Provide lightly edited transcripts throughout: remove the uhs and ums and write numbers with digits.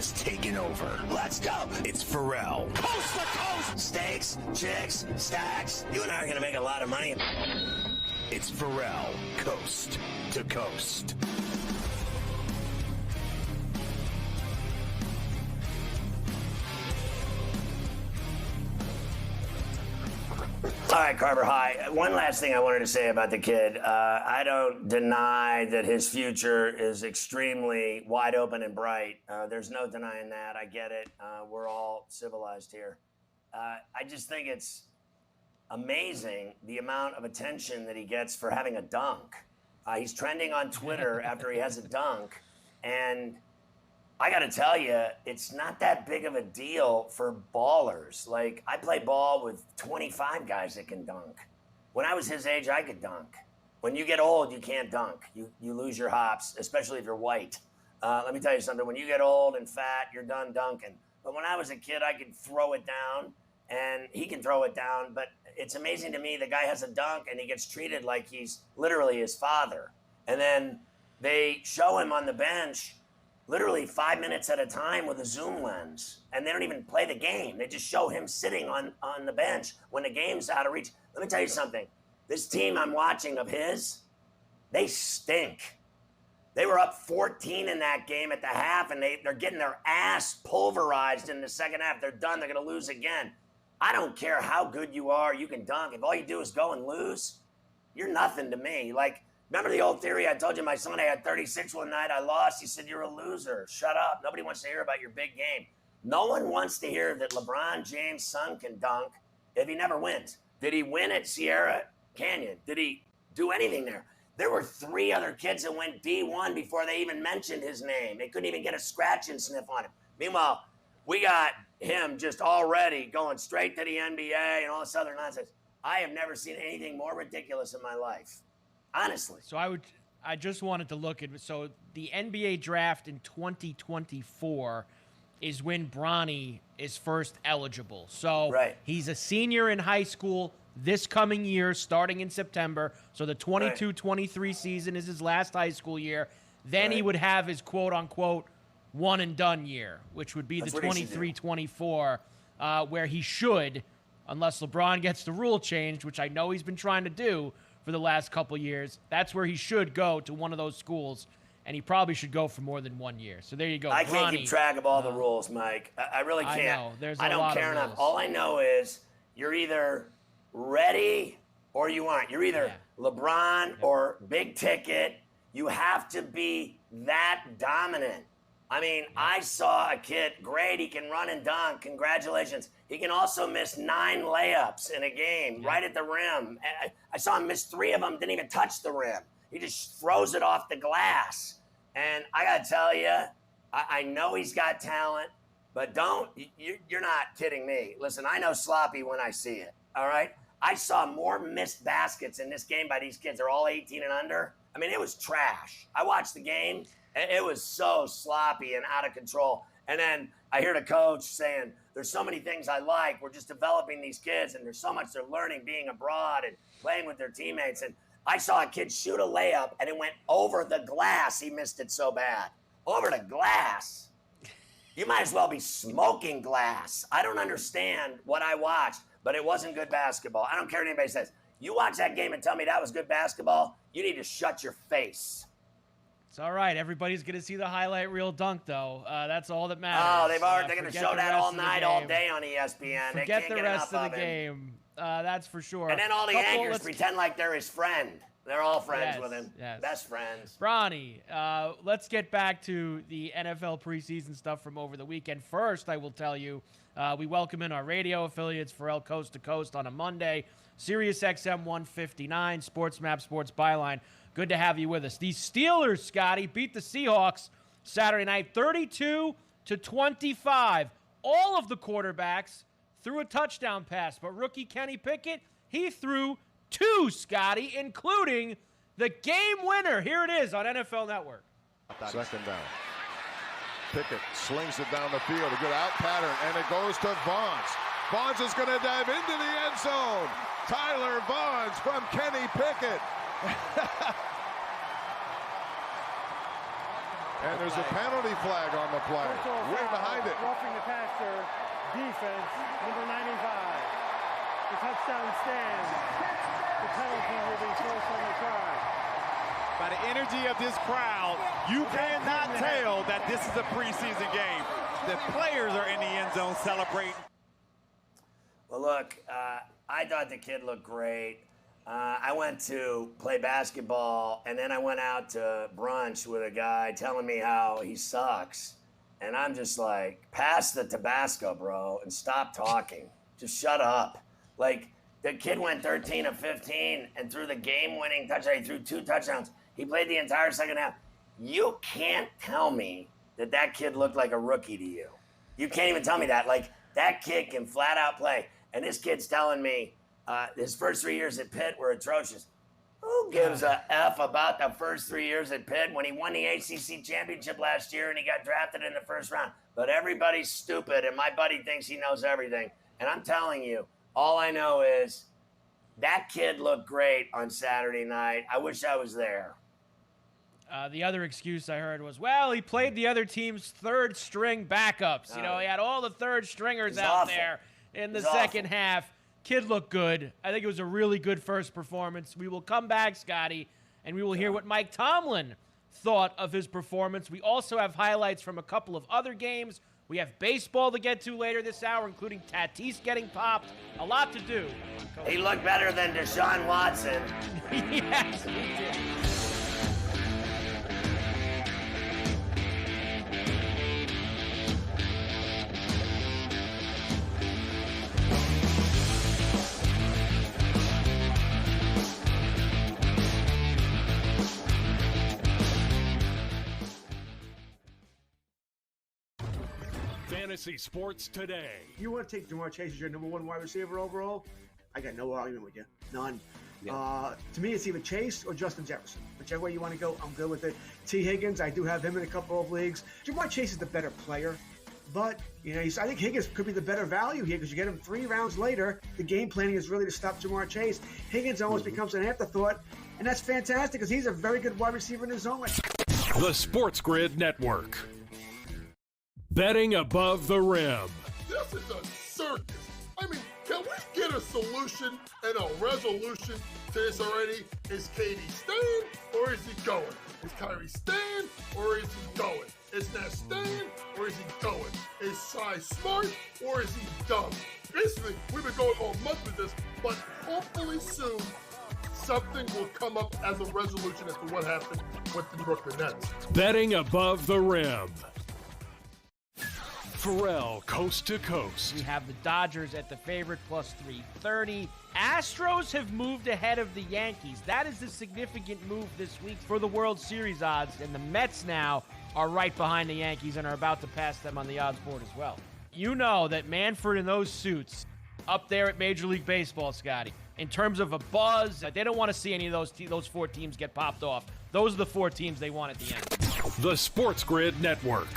has taken over. Let's go. It's Ferrall. Coast to coast. Steaks, chicks, stacks. You and I are going to make a lot of money. It's Ferrall, coast to coast. All right, Carver, hi. One last thing I wanted to say about the kid. I don't deny that his future is extremely wide open and bright. There's no denying that. I get it. We're all civilized here. I just think it's amazing the amount of attention that he gets for having a dunk. He's trending on Twitter after he has a dunk, and I got to tell you, it's not that big of a deal for ballers. Like, I play ball with 25 guys that can dunk. When I was his age, I could dunk. When you get old, you can't dunk. You lose your hops, especially if you're white. Let me tell you something. When you get old and fat, you're done dunking. But when I was a kid, I could throw it down, and he can throw it down. But it's amazing to me, the guy has a dunk, and he gets treated like he's literally his father. And then they show him on the bench literally 5 minutes at a time with a zoom lens. And they don't even play the game. They just show him sitting on the bench when the game's out of reach. Let me tell you something. This team I'm watching of his, they stink. They were up 14 in that game at the half, and they're getting their ass pulverized in the second half. They're done. They're going to lose again. I don't care how good you are. You can dunk. If all you do is go and lose, you're nothing to me. Like, remember the old theory? I told you my son, I had 36 one night. I lost. He said, you're a loser. Shut up. Nobody wants to hear about your big game. No one wants to hear that LeBron James' son can dunk if he never wins. Did he win at Sierra Canyon? Did he do anything there? There were 3 other kids that went D1 before they even mentioned his name. They couldn't even get a scratch and sniff on him. Meanwhile, we got him just already going straight to the NBA and all this other nonsense. I have never seen anything more ridiculous in my life. Honestly. So I just wanted to look at, so the NBA draft in 2024 is when Bronny is first eligible. So right. He's a senior in high school this coming year, starting in September. So the 22-23 season is his last high school year. Then he would have his quote-unquote one and done year, which would be the 23-24, where he should, unless LeBron gets the rule changed, which I know he's been trying to do for the last couple years, that's where he should go to one of those schools, and he probably should go for more than 1 year. So there you go. I can't keep track of all the rules, Mike. I really can't. I know. There's a lot of I don't care enough. All I know is you're either ready or you aren't. You're either LeBron or big ticket. You have to be that dominant. I mean, I saw a kid, great, he can run and dunk, congratulations. He can also miss 9 layups in a game, right at the rim. I saw him miss 3 of them, didn't even touch the rim. He just throws it off the glass. And I gotta tell you, I know he's got talent, but you're not kidding me. Listen, I know sloppy when I see it, all right? I saw more missed baskets in this game by these kids. They're all 18 and under. I mean, it was trash. I watched the game. It was so sloppy and out of control. And then I hear the coach saying, there's so many things I like. We're just developing these kids, and there's so much they're learning being abroad and playing with their teammates. And I saw a kid shoot a layup, and it went over the glass. He missed it so bad. Over the glass. You might as well be smoking glass. I don't understand what I watched, but it wasn't good basketball. I don't care what anybody says. You watch that game and tell me that was good basketball, you need to shut your face. It's all right. Everybody's going to see the highlight reel dunk, though. That's all that matters. Oh, they're going to show that all night, all day on ESPN. Forget the rest of the game. That's for sure. And then all the anchors pretend like they're his friend. They're all friends with him. Yes. Best friends. Bronny, let's get back to the NFL preseason stuff from over the weekend. First, I will tell you, we welcome in our radio affiliates, Ferrall Coast to Coast on a Monday, Sirius XM 159, Sports Map, Sports Byline. Good to have you with us. The Steelers, Scotty, beat the Seahawks Saturday night 32-25. All of the quarterbacks threw a touchdown pass, but rookie Kenny Pickett, he threw 2, Scotty, including the game winner. Here it is on NFL Network. Second down. Pickett slings it down the field. A good out pattern, and it goes to Vaughns. Vaughns is going to dive into the end zone. Tyler Vaughns from Kenny Pickett. And there's a penalty flag on the play. Way behind it. Roughing the passer, defense, number 95. The touchdown stands. The penalty will be forced on the try. By the energy of this crowd, you cannot tell that this is a preseason game. The players are in the end zone celebrating. Well, look, I thought the kid looked great. I went to play basketball, and then I went out to brunch with a guy telling me how he sucks. And I'm just like, pass the Tabasco, bro, and stop talking. Just shut up. Like, the kid went 13 of 15 and threw the game-winning touchdown. He threw 2 touchdowns. He played the entire second half. You can't tell me that kid looked like a rookie to you. You can't even tell me that. Like, that kid can flat out play. And this kid's telling me his first 3 years at Pitt were atrocious. Who gives a F about the first 3 years at Pitt when he won the ACC championship last year and he got drafted in the first round? But everybody's stupid, and my buddy thinks he knows everything. And I'm telling you, all I know is that kid looked great on Saturday night. I wish I was there. The other excuse I heard was, well, he played the other team's third-string backups. You know, he had all the third stringers out there in the second half. Kid looked good. I think it was a really good first performance. We will come back, Scotty, and we will hear what Mike Tomlin thought of his performance. We also have highlights from a couple of other games. We have baseball to get to later this hour, including Tatís getting popped. A lot to do. He looked better than Deshaun Watson. Yes, he did. Fantasy Sports Today. You want to take Jamar Chase as your number 1 wide receiver overall? I got no argument with you. None. Yeah. To me, it's either Chase or Justin Jefferson. Whichever way you want to go, I'm good with it. T. Higgins, I do have him in a couple of leagues. Jamar Chase is the better player. But, you know, I think Higgins could be the better value here because you get him 3 rounds later. The game planning is really to stop Jamar Chase. Higgins almost becomes an afterthought, and that's fantastic because he's a very good wide receiver in his own right. The Sports Grid Network. Betting above the rim. This is a circus. I mean, can we get a solution and a resolution to this already? Is KD staying or is he going? Is Kyrie staying or is he going? Is Nash staying or is he going? Is Shai smart or is he dumb? Basically, we've been going all month with this, but hopefully soon something will come up as a resolution as to what happened with the Brooklyn Nets. Betting above the rim. Ferrall, coast to coast. We have the Dodgers at the favorite plus 330. Astros have moved ahead of the Yankees. That is a significant move this week for the World Series odds. And the Mets now are right behind the Yankees and are about to pass them on the odds board as well. You know that Manfred and those suits up there at Major League Baseball, Scotty, in terms of a buzz, they don't want to see any of those 4 teams get popped off. Those are the 4 teams they want at the end. The Sports Grid Network.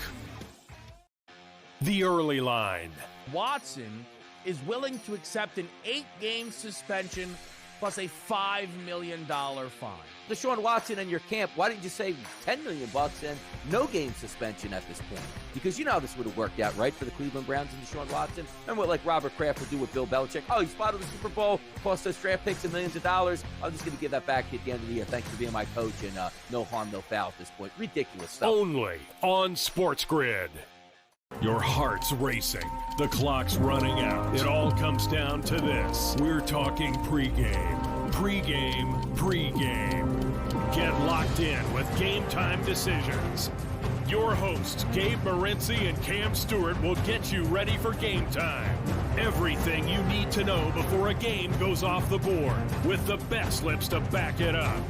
The early line. Watson is willing to accept an 8-game suspension plus a $5 million fine. Deshaun Watson and your camp, why didn't you say $10 million and no game suspension at this point? Because you know how this would have worked out, right, for the Cleveland Browns and Deshaun Watson? Remember what, like, Robert Kraft would do with Bill Belichick? Oh, he spotted the Super Bowl, cost us draft picks and millions of dollars. I'm just going to give that back at the end of the year. Thanks for being my coach, and no harm, no foul at this point. Ridiculous stuff. Only on Sports Grid. Your heart's racing. The clock's running out. It all comes down to this. We're talking pregame. Pregame. Get locked in with Game Time Decisions. Your hosts, Gabe Morency and Cam Stewart, will get you ready for game time. Everything you need to know before a game goes off the board, with the bet slips to back it up.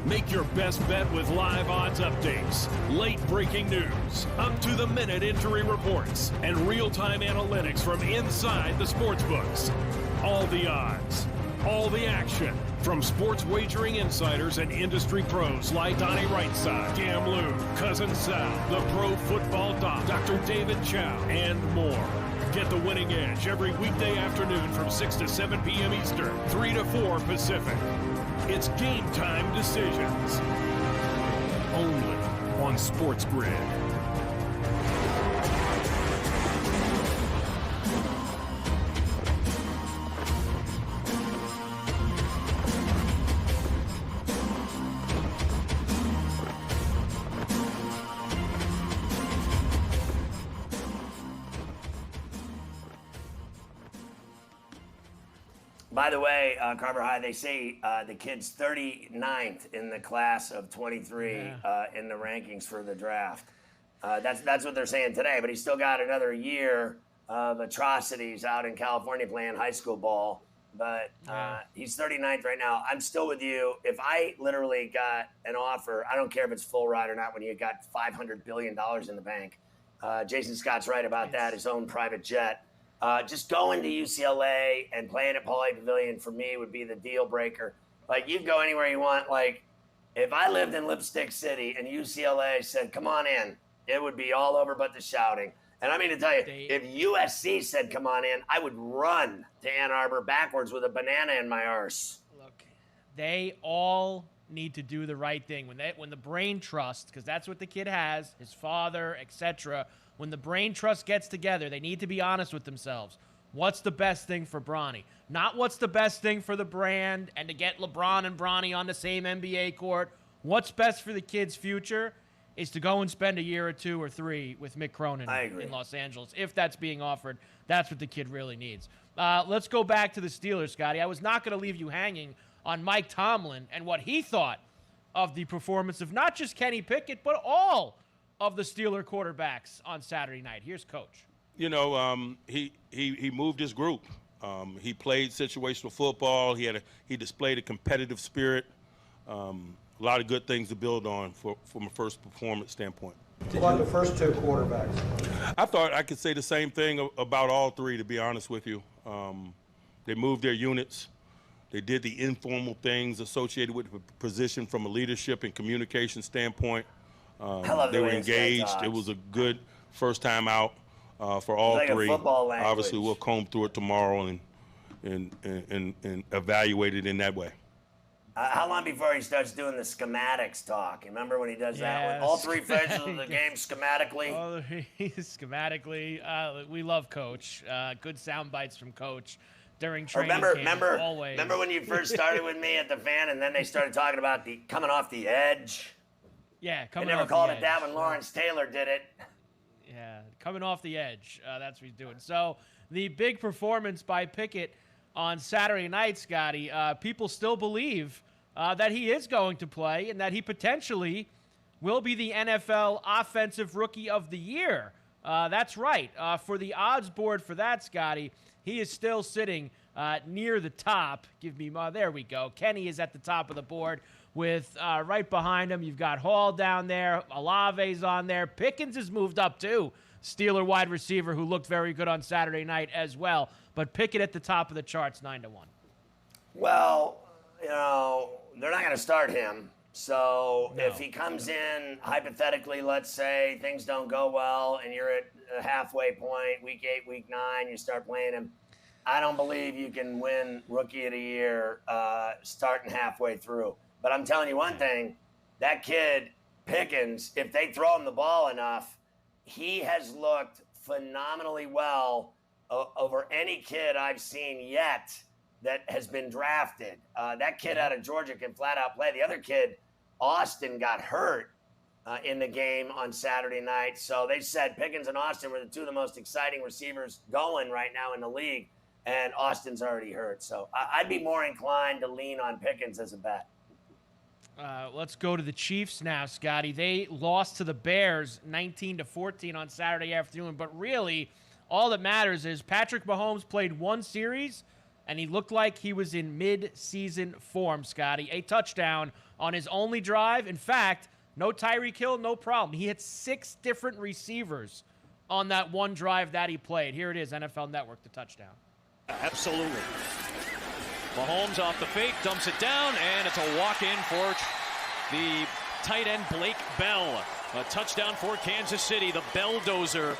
Make your best bet with live odds updates, late breaking news, up-to-the-minute injury reports, and real-time analytics from inside the sports books. All the odds, all the action, from sports wagering insiders and industry pros like Donnie Rightside, Cam Lou, Cousin Sal, the Pro Football Doc, Dr. David Chow, and more. Get the winning edge every weekday afternoon from 6 to 7 p.m. Eastern, 3 to 4 Pacific. It's Game Time Decisions. Only on Sports Grid. By the way, Carver High, they say the kid's 39th in the class of 23 in the rankings for the draft. That's what they're saying today, but he's still got another year of atrocities out in California playing high school ball. But he's 39th right now. I'm still with you. If I literally got an offer, I don't care if it's full ride or not, when you got $500 billion in the bank. Jason Scott's right about that, his own private jet. Just going to UCLA and playing at Pauley Pavilion for me would be the deal breaker. Like, you go anywhere you want. Like, if I lived in Lipstick City and UCLA said, come on in, it would be all over but the shouting. And I mean to tell you, if USC said, come on in, I would run to Ann Arbor backwards with a banana in my arse. Look, they all need to do the right thing. When the brain trust, because that's what the kid has, his father, etc., when the brain trust gets together, they need to be honest with themselves. What's the best thing for Bronny? Not what's the best thing for the brand and to get LeBron and Bronny on the same NBA court. What's best for the kid's future is to go and spend a year or 2 or 3 with Mick Cronin in Los Angeles. If that's being offered, that's what the kid really needs. Let's go back to the Steelers, Scotty. I was not going to leave you hanging on Mike Tomlin and what he thought of the performance of not just Kenny Pickett, but all of the Steeler quarterbacks on Saturday night. Here's Coach. You know, he moved his group. He played situational football. He displayed a competitive spirit. A lot of good things to build on from a first performance standpoint. What about the first 2 quarterbacks? I thought I could say the same thing about all 3, to be honest with you. They moved their units. They did the informal things associated with the position from a leadership and communication standpoint. They were engaged. It was a good first time out for all like 3. Obviously, we'll comb through it tomorrow and evaluate it in that way. How long before he starts doing the schematics talk? Remember when he does that? With all 3 phases of the game schematically? Schematically. We love Coach. Good sound bites from Coach during training Remember when you first started with me at the Fan, and then they started talking about the coming off the edge? Yeah, they never called it that when Lawrence Taylor did it. Yeah, coming off the edge. That's what he's doing. So the big performance by Pickett on Saturday night, Scotty, people still believe that he is going to play and that he potentially will be the NFL Offensive Rookie of the Year. That's right. For the odds board for that, Scotty, he is still sitting near the top. There we go. Kenny is at the top of the board. With right behind him, you've got Hall down there. Olave's on there. Pickens has moved up too. Steeler wide receiver who looked very good on Saturday night as well. But Pickett at the top of the charts, 9-1. Well, you know, they're not going to start him. So if he comes in, hypothetically, let's say things don't go well and you're at a halfway point, week 8, week 9, you start playing him. I don't believe you can win Rookie of the Year starting halfway through. But I'm telling you one thing, that kid, Pickens, if they throw him the ball enough, he has looked phenomenally well over any kid I've seen yet that has been drafted. That kid out of Georgia can flat out play. The other kid, Austin, got hurt in the game on Saturday night. So they said Pickens and Austin were the 2 of the most exciting receivers going right now in the league, and Austin's already hurt. So I'd be more inclined to lean on Pickens as a bet. Let's go to the Chiefs now, Scotty. They lost to the Bears 19-14 on Saturday afternoon, but really all that matters is Patrick Mahomes played 1 series, and he looked like he was in mid-season form, Scotty. A touchdown on his only drive. In fact, no Tyreek Hill, no problem. He had 6 different receivers on that 1 drive that he played. Here it is, NFL Network, the touchdown. Absolutely. Mahomes off the fake, dumps it down, and it's a walk-in for the tight end Blake Bell. A touchdown for Kansas City, the Belldozer.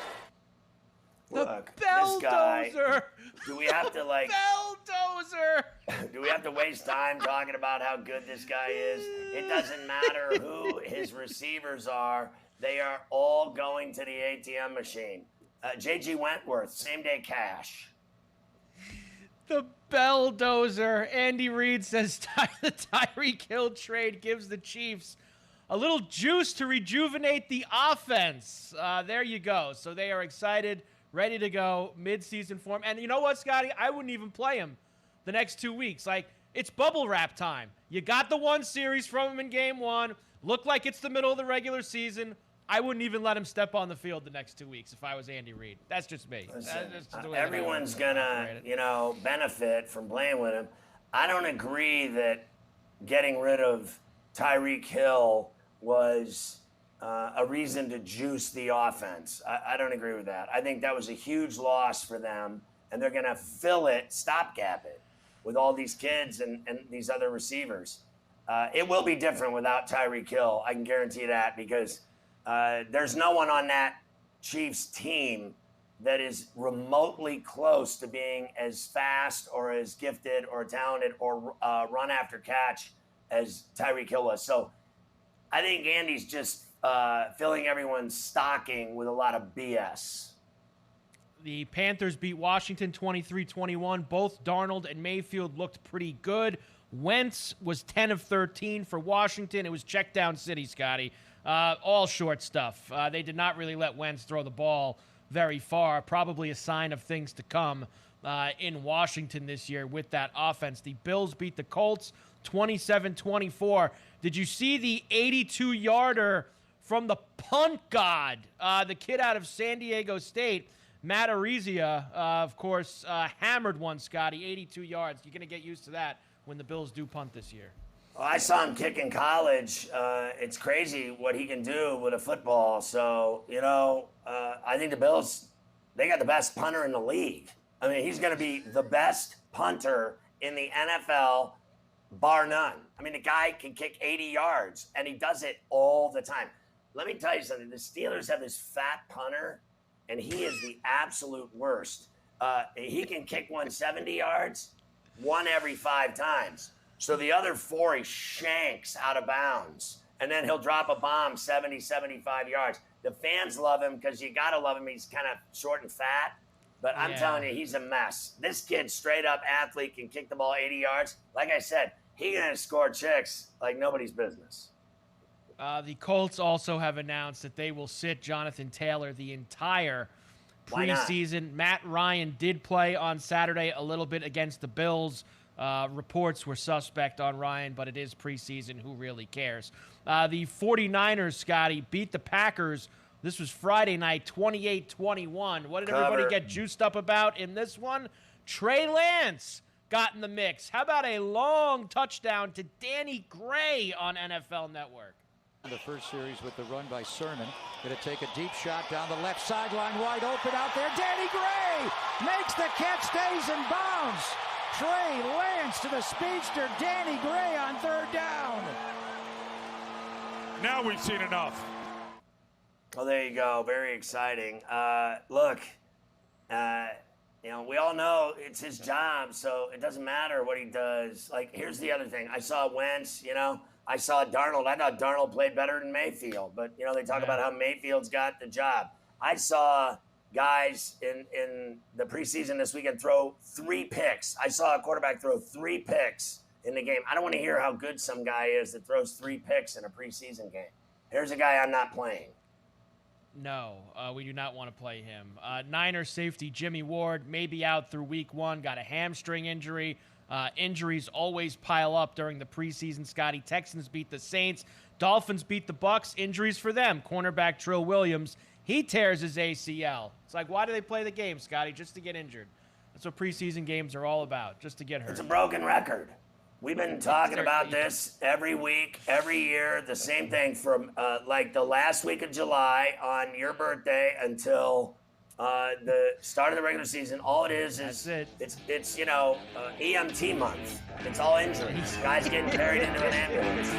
Look, Belldozer! This guy, do we have to Belldozer! Do we have to waste time talking about how good this guy is? It doesn't matter who his receivers are. They are all going to the ATM machine. J.G. Wentworth, same-day cash. The Belldozer. Andy Reid says the Tyreek Hill trade gives the Chiefs a little juice to rejuvenate the offense. There you go. So they are excited, ready to go, mid-season form. And you know what, Scotty? I wouldn't even play him the next 2 weeks. Like, it's bubble wrap time. You got the one series from him in game one. Looked like it's the middle of the regular season. I wouldn't even let him step on the field the next 2 weeks if I was Andy Reid. That's just me. Everyone's going to, benefit from playing with him. I don't agree that getting rid of Tyreek Hill was a reason to juice the offense. I don't agree with that. I think that was a huge loss for them, and they're going to fill it, stopgap it, with all these kids and these other receivers. It will be different without Tyreek Hill. I can guarantee that, because there's no one on that Chiefs team that is remotely close to being as fast or as gifted or talented or run after catch as Tyreek Hill was. So I think Andy's just filling everyone's stocking with a lot of BS. The Panthers beat Washington 23-21. Both Darnold and Mayfield looked pretty good. Wentz was 10 of 13 for Washington. It was check down city, Scotty. All short stuff. They did not really let Wentz throw the ball very far. Probably a sign of things to come in Washington this year with that offense. The Bills beat the Colts 27-24. Did you see the 82-yarder from the punt god, the kid out of San Diego State? Matt Arezia, of course, hammered one, Scotty, 82 yards. You're going to get used to that when the Bills do punt this year. Well, I saw him kick in college. It's crazy what he can do with a football. So, I think the Bills, they got the best punter in the league. I mean, he's going to be the best punter in the NFL, bar none. I mean, the guy can kick 80 yards, and he does it all the time. Let me tell you something. The Steelers have this fat punter, and he is the absolute worst. He can kick 170 yards, one every 5 times. So the other 4 he shanks out of bounds, and then he'll drop a bomb 70, 75 yards. The fans love him because you got to love him. He's kind of short and fat, but I'm telling you, he's a mess. This kid, straight up athlete, can kick the ball 80 yards. Like I said, he's going to score chicks like nobody's business. The Colts also have announced that they will sit Jonathan Taylor the entire preseason. Matt Ryan did play on Saturday a little bit against the Bills. Reports were suspect on Ryan, but it is preseason. Who really cares? The 49ers, Scotty, beat the Packers. This was Friday night, 28-21. What did everybody get juiced up about in this one? Trey Lance got in the mix. How about a long touchdown to Danny Gray on NFL Network? The first series with the run by Sermon. Going to take a deep shot down the left sideline, wide open out there. Danny Gray makes the catch, stays in bounds. Trey Lance to the speedster, Danny Gray on 3rd down. Now we've seen enough. Well, there you go. Very exciting. Look, we all know it's his job, so it doesn't matter what he does. Like, here's the other thing. I saw Wentz, I saw Darnold. I thought Darnold played better than Mayfield, but, they talk about how Mayfield's got the job. I saw guys in the preseason this weekend throw 3 picks. I saw a quarterback throw 3 picks in the game. I don't want to hear how good some guy is that throws 3 picks in a preseason game. Here's a guy I'm not playing. No, we do not want to play him. Niners safety Jimmy Ward may be out through week 1, got a hamstring injury. Injuries always pile up during the preseason, Scotty. Texans beat the Saints. Dolphins beat the Bucs. Injuries for them. Cornerback Trill Williams, he tears his ACL. It's like, why do they play the game, Scotty? Just to get injured. That's what preseason games are all about, just to get hurt. It's a broken record. We've been talking about this every week, every year, the same thing from like the last week of July on your birthday until the start of the regular season. All it is it's EMT month. It's all injuries. Guys getting carried into an ambulance.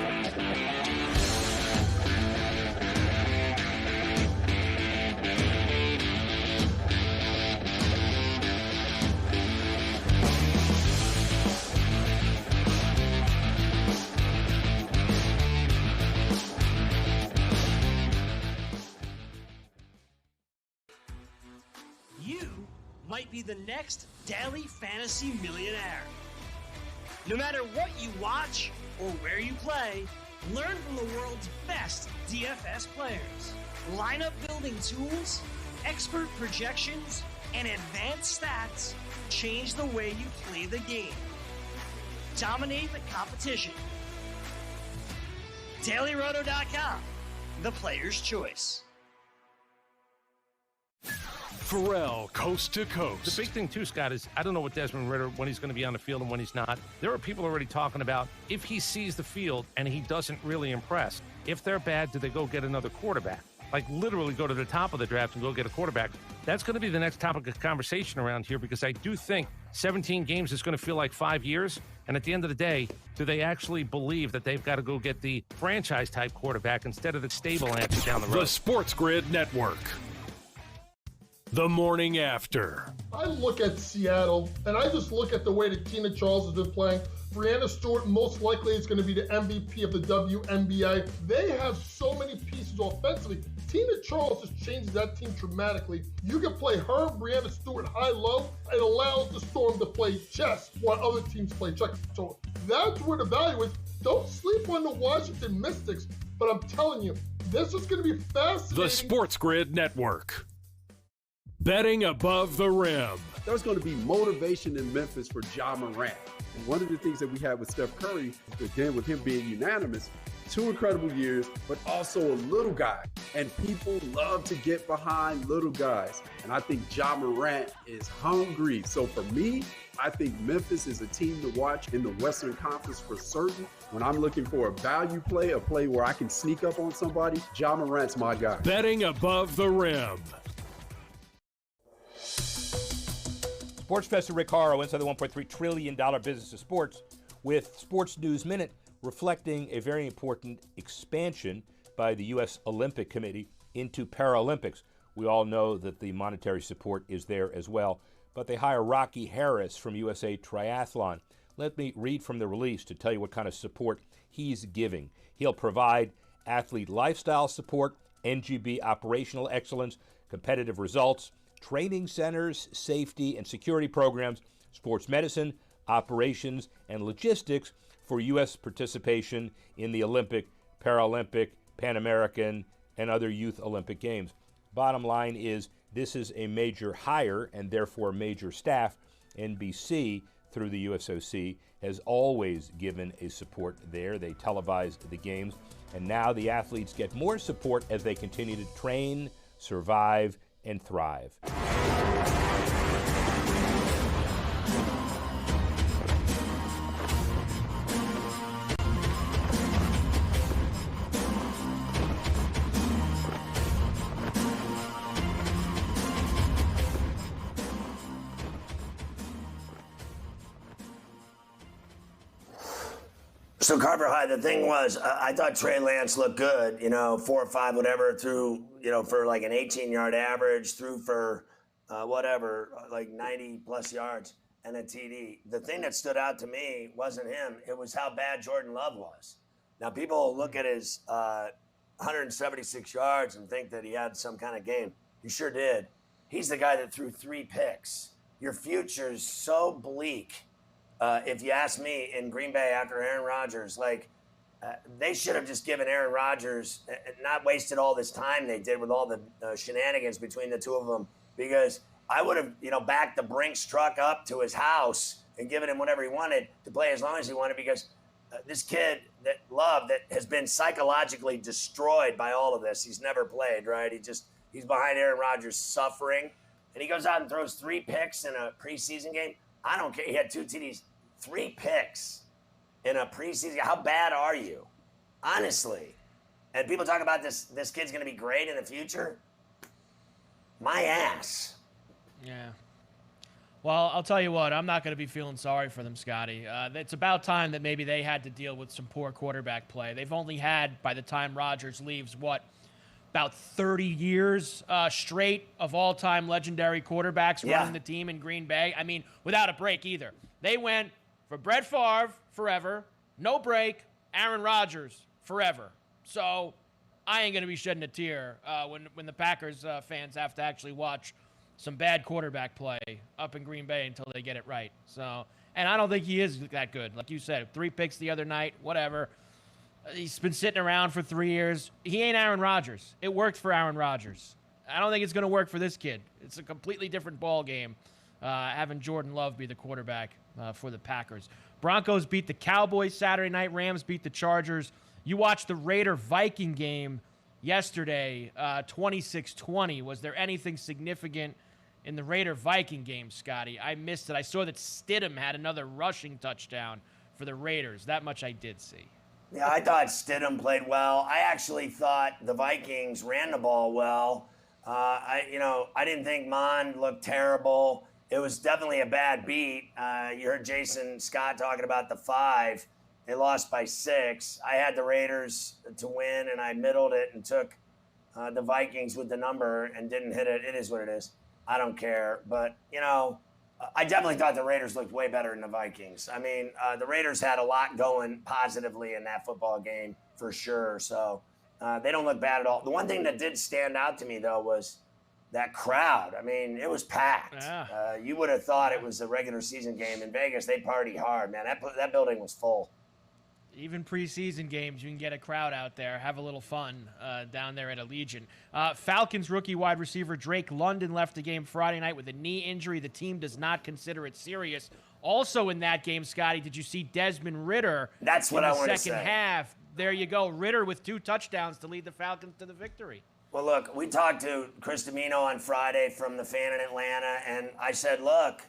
You might be the next daily fantasy millionaire. No matter what you watch or where you play, learn from the world's best DFS players. Lineup building tools, expert projections, and advanced stats change the way you play the game. Dominate the competition. DailyRoto.com, the player's choice. Ferrall, coast to coast. The big thing, too, Scott, is I don't know what Desmond Ridder, when he's going to be on the field and when he's not. There are people already talking about if he sees the field and he doesn't really impress, if they're bad, do they go get another quarterback? Like literally go to the top of the draft and go get a quarterback. That's going to be the next topic of conversation around here because I do think 17 games is going to feel like 5 years. And at the end of the day, do they actually believe that they've got to go get the franchise-type quarterback instead of the stable answer down the road? The Sports Grid Network. The morning after. I look at Seattle, and I just look at the way that Tina Charles has been playing. Brianna Stewart most likely is going to be the MVP of the WNBA. They have so many pieces offensively. Tina Charles just changes that team dramatically. You can play her, Brianna Stewart, high-low. It allows the Storm to play chess while other teams play check. So that's where the value is. Don't sleep on the Washington Mystics, but I'm telling you, this is going to be fascinating. The Sports Grid Network. Betting above the rim. There's going to be motivation in Memphis for Ja Morant. And one of the things that we had with Steph Curry, again, with him being unanimous, 2 incredible years, but also a little guy. And people love to get behind little guys. And I think Ja Morant is hungry. So for me, I think Memphis is a team to watch in the Western Conference for certain. When I'm looking for a value play, a play where I can sneak up on somebody, Ja Morant's my guy. Betting above the rim. Sports Professor Rick Horrow inside the $1.3 trillion business of sports with Sports News Minute reflecting a very important expansion by the U.S. Olympic Committee into Paralympics. We all know that the monetary support is there as well, but they hire Rocky Harris from USA Triathlon. Let me read from the release to tell you what kind of support he's giving. He'll provide athlete lifestyle support, NGB operational excellence, competitive results, training centers, safety and security programs, sports medicine, operations, and logistics for U.S. participation in the Olympic, Paralympic, Pan American, and other youth Olympic Games. Bottom line is this is a major hire and therefore major staff. NBC, through the USOC, has always given a support there. They televised the games, and now the athletes get more support as they continue to train, survive, and thrive. So Carver High, the thing was, I thought Trey Lance looked good, 4 or 5, whatever, through, for like an 18-yard average, through for like 90-plus yards and a TD. The thing that stood out to me wasn't him. It was how bad Jordan Love was. Now, people look at his 176 yards and think that he had some kind of game. He sure did. He's the guy that threw 3 picks. Your future's so bleak. If you ask me, in Green Bay after Aaron Rodgers, they should have just given Aaron Rodgers and not wasted all this time they did with all the shenanigans between the two of them, because I would have, backed the Brinks truck up to his house and given him whatever he wanted to play as long as he wanted, because this kid that has been psychologically destroyed by all of this. He's never played, right? He's behind Aaron Rodgers suffering, and he goes out and throws 3 picks in a preseason game. I don't care. He had 2 TDs. 3 picks in a preseason. How bad are you? Honestly. And people talk about this kid's going to be great in the future. My ass. Yeah. Well, I'll tell you what, I'm not going to be feeling sorry for them, Scotty. It's about time that maybe they had to deal with some poor quarterback play. They've only had, by the time Rodgers leaves, about 30 years straight of all-time legendary quarterbacks running the team in Green Bay. I mean, without a break either. They went for Brett Favre forever, no break, Aaron Rodgers forever. So I ain't going to be shedding a tear when the Packers fans have to actually watch some bad quarterback play up in Green Bay until they get it right. So, and I don't think he is that good. Like you said, 3 picks the other night, whatever. He's been sitting around for 3 years. He ain't Aaron Rodgers. It worked for Aaron Rodgers. I don't think it's going to work for this kid. It's a completely different ball game having Jordan Love be the quarterback for the Packers. Broncos beat the Cowboys Saturday night. Rams beat the Chargers. You watched the Raider-Viking game yesterday, 26-20. Was there anything significant in the Raider-Viking game, Scotty? I missed it. I saw that Stidham had another rushing touchdown for the Raiders. That much I did see. Yeah, I thought Stidham played well. I actually thought the Vikings ran the ball well. I didn't think Mon looked terrible. It was definitely a bad beat. You heard Jason Scott talking about the 5. They lost by 6. I had the Raiders to win, and I middled it and took the Vikings with the number and didn't hit it. It is what it is. I don't care. But, I definitely thought the Raiders looked way better than the Vikings. I mean, the Raiders had a lot going positively in that football game for sure. So they don't look bad at all. The one thing that did stand out to me, though, was that crowd. I mean, it was packed. Yeah. You would have thought it was a regular season game. In Vegas, they party hard, man. That building was full. Even preseason games, you can get a crowd out there, have a little fun down there at Allegiant. Falcons rookie wide receiver Drake London left the game Friday night with a knee injury. The team does not consider it serious. Also in that game, Scotty, did you see Desmond Ridder? That's what I wanted to say. Second half. There you go. Ridder with 2 touchdowns to lead the Falcons to the victory. Well, look, we talked to Chris Domino on Friday from the Fan in Atlanta, and I said, look,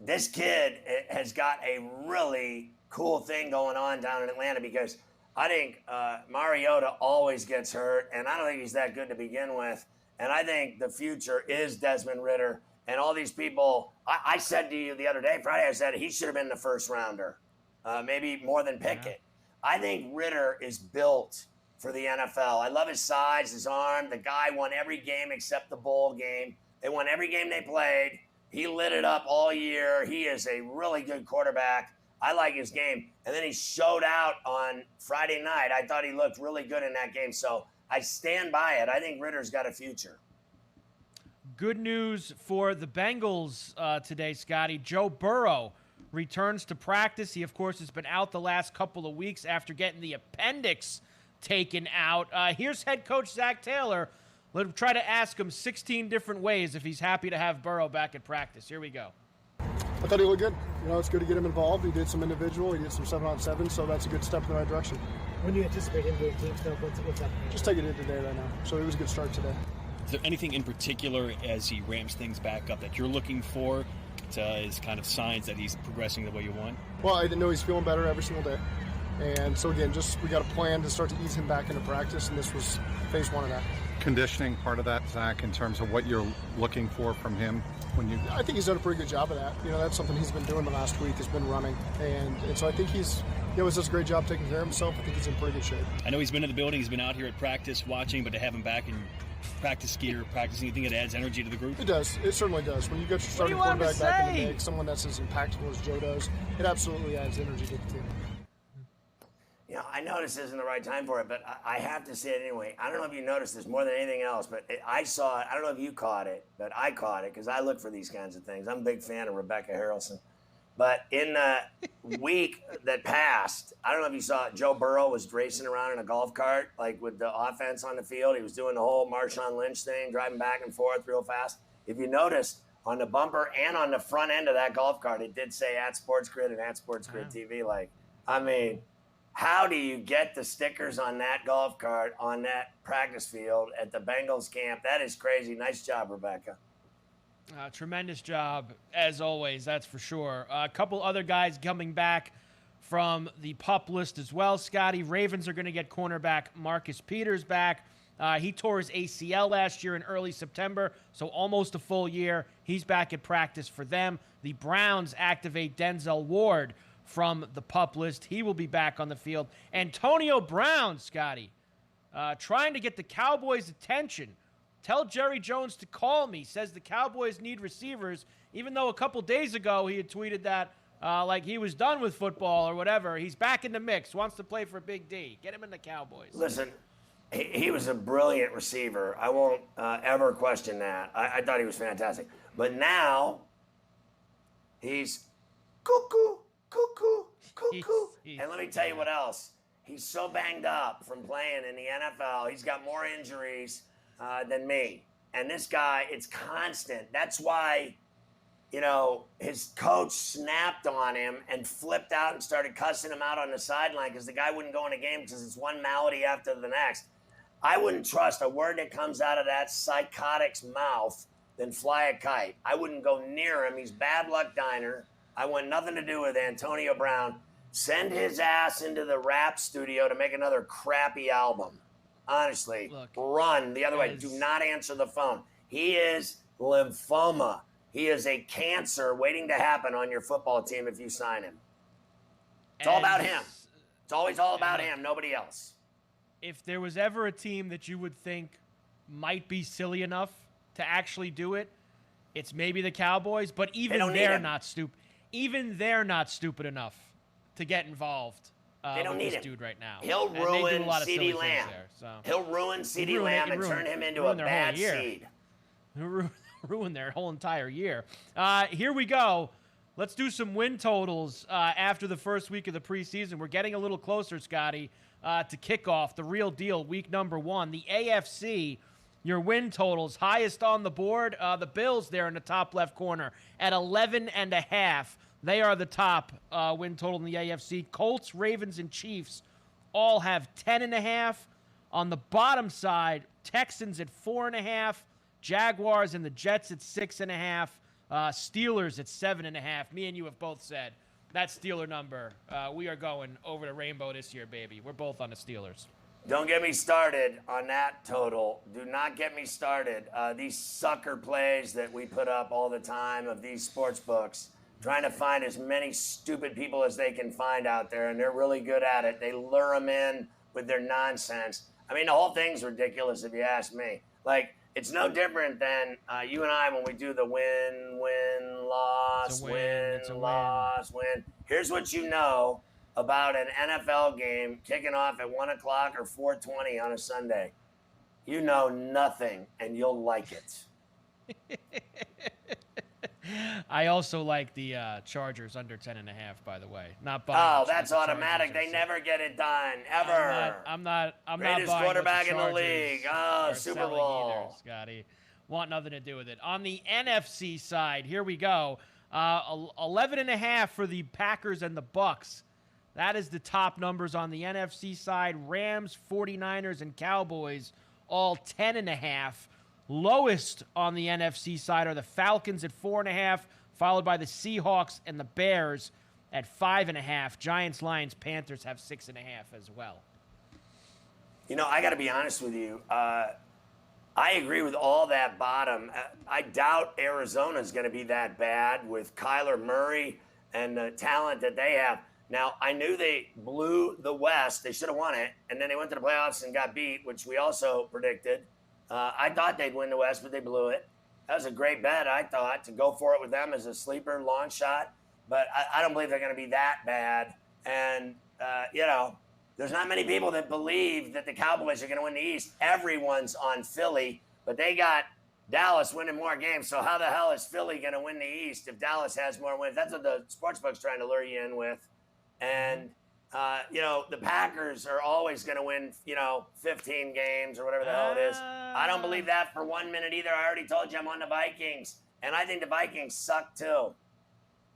this kid has got a really cool thing going on down in Atlanta because I think Mariota always gets hurt, and I don't think he's that good to begin with. And I think the future is Desmond Ridder. And all these people, I said to you the other day, Friday, I said he should have been the first rounder, maybe more than Pickett. I think Ridder is built for the NFL. I love his size, his arm. The guy won every game except the bowl game. They won every game they played. He lit it up all year. He is a really good quarterback. I like his game. And then he showed out on Friday night. I thought he looked really good in that game. So I stand by it. I think Ridder's got a future. Good news for the Bengals today, Scotty. Joe Burrow returns to practice. He, of course, has been out the last couple of weeks after getting the appendix taken out. Here's head coach Zach Taylor. Let's try to ask him 16 different ways if he's happy to have Burrow back at practice. Here we go. I thought he looked good. It's good to get him involved. He did some individual. He did some 7-on-7, so that's a good step in the right direction. When do you anticipate him doing team stuff? What's up? Just taking it today right now. So it was a good start today. Is there anything in particular as he ramps things back up that you're looking for as kind of signs that he's progressing the way you want? Well, I know he's feeling better every single day. And so, again, we got a plan to start to ease him back into practice, and this was phase 1 of that. Conditioning, part of that, Zach, in terms of what you're looking for from him? I think he's done a pretty good job of that. That's something he's been doing the last week, has been running. And so I think he's does a great job taking care of himself. I think he's in pretty good shape. I know he's been in the building. He's been out here at practice watching, but to have him back in practice gear, practicing, you think it adds energy to the group? It does. It certainly does. When you get your starting quarterback back in the mix, someone that's as impactful as Joe does, it absolutely adds energy to the team. I know this isn't the right time for it, but I have to say it anyway. I don't know if you noticed this more than anything else, but I saw it. I don't know if you caught it, but I caught it because I look for these kinds of things. I'm a big fan of Rebecca Harrelson. But in the week that passed, I don't know if you saw it, Joe Burrow was racing around in a golf cart, like with the offense on the field. He was doing the whole Marshawn Lynch thing, driving back and forth real fast. If you noticed, on the bumper and on the front end of that golf cart, it did say @SportsGrid and @SportsGrid TV. How do you get the stickers on that golf cart on that practice field at the Bengals camp? That is crazy. Nice job, Rebecca. Tremendous job, as always, that's for sure. A couple other guys coming back from the PUP list as well, Scotty. Ravens are going to get cornerback Marcus Peters back. He tore his ACL last year in early September, so almost a full year. He's back at practice for them. The Browns activate Denzel Ward from the PUP list. He will be back on the field. Antonio Brown, Scotty, trying to get the Cowboys' attention. Tell Jerry Jones to call me. Says the Cowboys need receivers, even though a couple days ago he had tweeted that like he was done with football or whatever. He's back in the mix, wants to play for Big D. Get him in the Cowboys. Listen, He was a brilliant receiver. I won't ever question that. I thought he was fantastic. But now, he's cuckoo. And let me tell you what else. He's so banged up from playing in the NFL. He's got more injuries than me. And this guy, it's constant. That's why, his coach snapped on him and flipped out and started cussing him out on the sideline because the guy wouldn't go in a game because it's one malady after the next. I wouldn't trust a word that comes out of that psychotic's mouth than fly a kite. I wouldn't go near him. He's bad luck diner. I want nothing to do with Antonio Brown. Send his ass into the rap studio to make another crappy album. Honestly, run the other way. Do not answer the phone. He is lymphoma. He is a cancer waiting to happen on your football team if you sign him. It's all about him. It's always all about him, nobody else. If there was ever a team that you would think might be silly enough to actually do it, it's maybe the Cowboys, but even they're not stupid. Even they're not stupid enough to get involved they don't with need this him. dude right now. He'll ruin CeeDee Lamb. He'll ruin CeeDee Lamb and turn him into a bad seed. Ruin their whole entire year. Here we go. Let's do some win totals after the first week of the preseason. We're getting a little closer, Scotty, to kickoff, the real deal, week number 1. The AFC, your win totals, highest on the board. The Bills there in the top left corner at 11.5. They are the top win total in the AFC. Colts, Ravens, and Chiefs all have 10.5. On the bottom side, Texans at 4.5. Jaguars and the Jets at 6.5. Steelers at 7.5. Me and you have both said that Steeler number. We are going over the rainbow this year, baby. We're both on the Steelers. Don't get me started on that total. Do not get me started. These sucker plays that we put up all the time of these sports books, trying to find as many stupid people as they can find out there, and they're really good at it. They lure them in with their nonsense. I mean, the whole thing's ridiculous if you ask me. Like, it's no different than you and I when we do the win, loss, win, loss, win. Here's what you know about an NFL game kicking off at 1 o'clock or 4:20 on a Sunday. You know nothing, and you'll like it. I also like the Chargers under 10.5, by the way. Not buying. Oh, that's automatic. They never get it done, ever. I'm not Greatest buying quarterback in the league. Oh, Super Bowl. Either, Scotty. Want nothing to do with it. On the NFC side, here we go. 11.5 for the Packers and the Bucks. That is the top numbers on the NFC side. Rams, 49ers, and Cowboys all 10.5. Lowest on the NFC side are the Falcons at 4.5, followed by the Seahawks and the Bears at 5.5. Giants, Lions, Panthers have 6.5 as well. You know, I got to be honest with you. I agree with all that bottom. I doubt Arizona's going to be that bad with Kyler Murray and the talent that they have. Now, I knew they blew the West. They should have won it. And then they went to the playoffs and got beat, which we also predicted. I thought they'd win the West, but they blew it. That was a great bet, I thought, to go for it with them as a sleeper long shot. But I don't believe they're going to be that bad. And, there's not many people that believe that the Cowboys are going to win the East. Everyone's on Philly, but they got Dallas winning more games. So how the hell is Philly going to win the East if Dallas has more wins? That's what the sportsbook's trying to lure you in with. And the Packers are always going to win, 15 games or whatever the hell it is. I don't believe that for 1 minute either. I already told you I'm on the Vikings, and I think the Vikings suck too.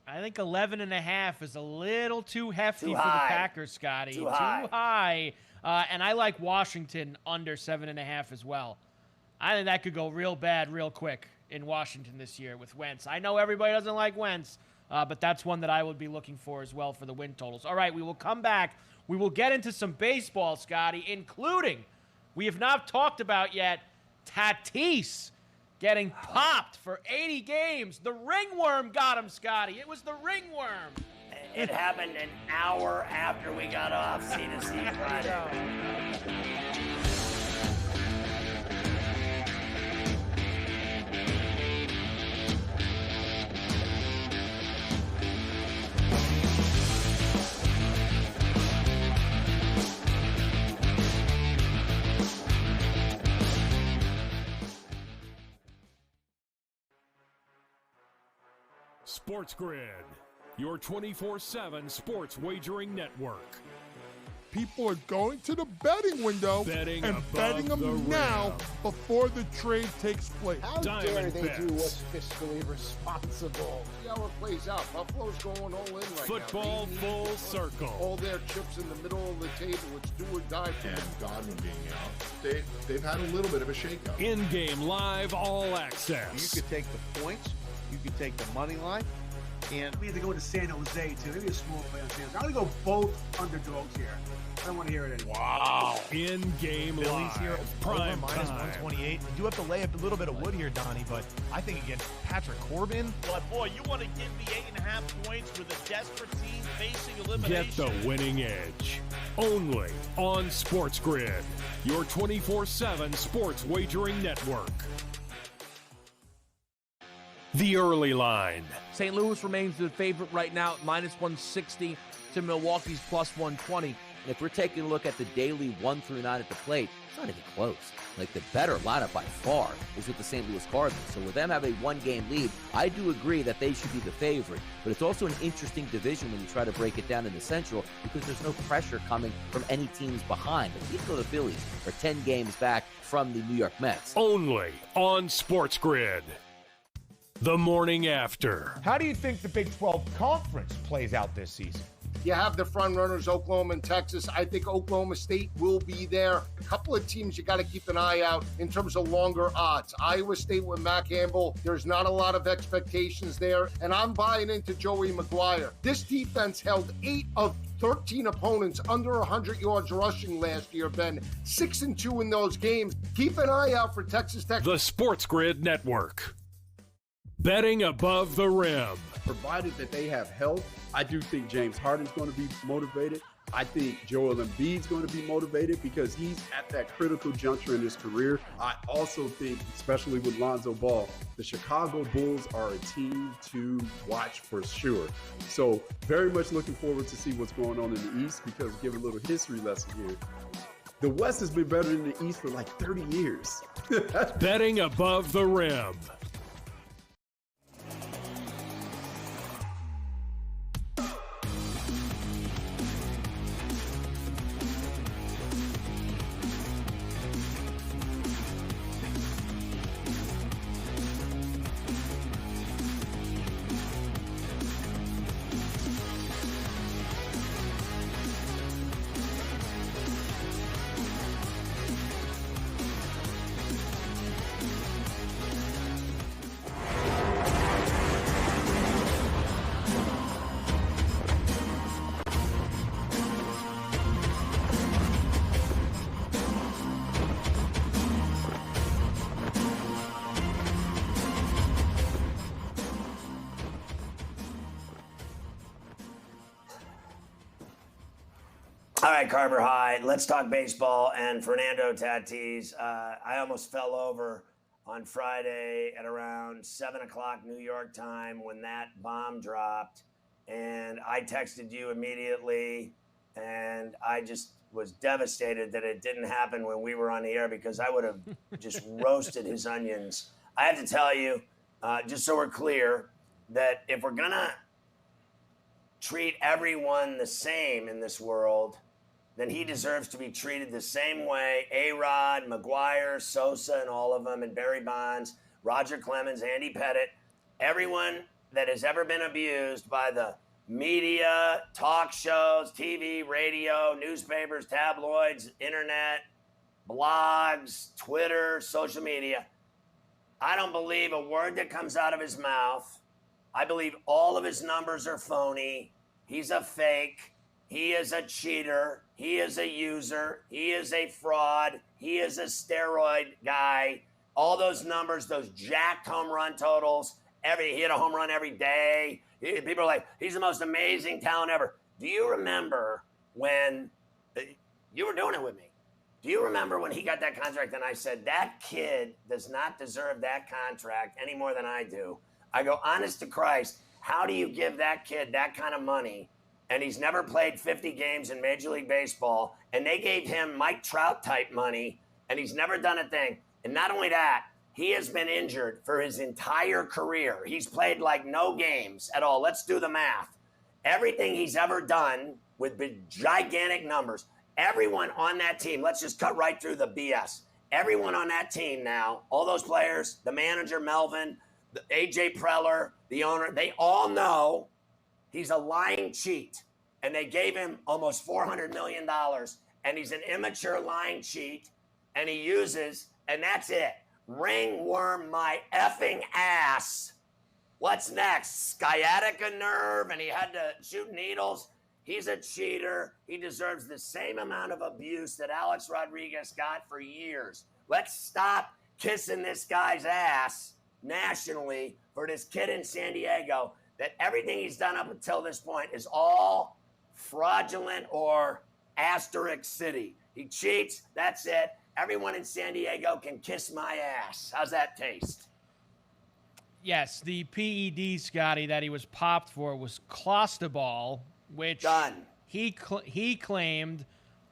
I think 11.5 is a little too hefty for the Packers, Scotty. Too high. And I like Washington under 7.5 as well. I think that could go real bad real quick in Washington this year with Wentz. I know everybody doesn't like Wentz. But that's one that I would be looking for as well for the win totals. All right, we will come back. We will get into some baseball, Scotty, including, we have not talked about yet, Tatís getting popped for 80 games. The ringworm got him, Scotty. It was the ringworm. It happened an hour after we got off C2C Friday. Sports Grid, your 24/7 sports wagering network. People are going to the betting window Betting and above betting the them now rim. before the trade takes place. How dare Diamond they bets. do what's fiscally responsible? See how it plays out. Buffalo's going all in right Football now. full circle. All their chips in the middle of the table. It's do or die for them. And Godwin being out, they've had a little bit of a shakeup. In-game live all access. You could take the points. You could take the money line. And we had to go to San Jose too. Maybe a small play on San Jose. I'm gonna go both underdogs here. I don't want to hear it anymore. Wow. In-game Phillies live. here, Prime over minus time. 128. You do have to lay up a little bit of wood here, Donnie, but I think against Patrick Corbin. But boy, you want to give me 8.5 points with a desperate team facing Get elimination. the winning edge. Only on Sports Grid, your 24/7 sports wagering network. The early line. St. Louis remains the favorite right now at minus 160 to Milwaukee's plus 120. And if we're taking a look at the daily 1 through 9 at the plate, it's not even close. Like, the better lineup by far is with the St. Louis Cardinals. So with them having a 1-game lead, I do agree that they should be the favorite. But it's also an interesting division when you try to break it down in the Central because there's no pressure coming from any teams behind. And even though the Phillies are 10 games back from the New York Mets. Only on Sports Grid. The morning after. How do you think the Big 12 Conference plays out this season? You have the front runners, Oklahoma and Texas. I think Oklahoma State will be there. A couple of teams you got to keep an eye out in terms of longer odds. Iowa State with Matt Campbell. There's not a lot of expectations there. And I'm buying into Joey McGuire. This defense held 8 of 13 opponents under 100 yards rushing last year, Ben. 6-2 in those games. Keep an eye out for Texas Tech. The Sports Grid Network. Betting above the rim. Provided that they have health, I do think James Harden's going to be motivated. I think Joel Embiid's going to be motivated because he's at that critical juncture in his career. I also think, especially with Lonzo Ball, the Chicago Bulls are a team to watch for sure. So very much looking forward to see what's going on in the East because give a little history lesson here. The West has been better than the East for like 30 years. Betting above the rim. All right, Carver High. Let's talk baseball and Fernando Tatís. I almost fell over on Friday at around 7 o'clock New York time when that bomb dropped. And I texted you immediately, and I just was devastated that it didn't happen when we were on the air because I would have just roasted his onions. I have to tell you, just so we're clear, that if we're going to treat everyone the same in this world, then he deserves to be treated the same way. A-Rod, McGuire, Sosa, and all of them, and Barry Bonds, Roger Clemens, Andy Pettit, everyone that has ever been abused by the media, talk shows, TV, radio, newspapers, tabloids, internet, blogs, Twitter, social media. I don't believe a word that comes out of his mouth. I believe all of his numbers are phony. He's a fake. He is a cheater. He is a user. He is a fraud. He is a steroid guy. All those numbers, those jacked home run totals, he hit a home run every day. People are like, he's the most amazing talent ever. Do you remember when you were doing it with me? Do you remember when he got that contract and I said, that kid does not deserve that contract any more than I do? I go, honest to Christ, how do you give that kid that kind of money? And he's never played 50 games in Major League Baseball. And they gave him Mike Trout type money, and he's never done a thing. And not only that, He has been injured for his entire career. He's played like no games at all. Let's do the math. Everything he's ever done with big, gigantic numbers, everyone on that team, let's just cut right through the BS. Everyone on that team now, all those players, the manager, Melvin, the AJ Preller, the owner, they all know he's a lying cheat. And they gave him almost $400 million. And he's an immature lying cheat. And he uses, and that's it. Ringworm my effing ass. What's next? Sciatica nerve, and he had to shoot needles. He's a cheater. He deserves the same amount of abuse that Alex Rodriguez got for years. Let's stop kissing this guy's ass nationally for this kid in San Diego, that everything he's done up until this point is all fraudulent or asterisk city. He cheats, that's it. Everyone in San Diego can kiss my ass. How's that taste? Yes, the PED, Scotty, that he was popped for was clostebol, which he claimed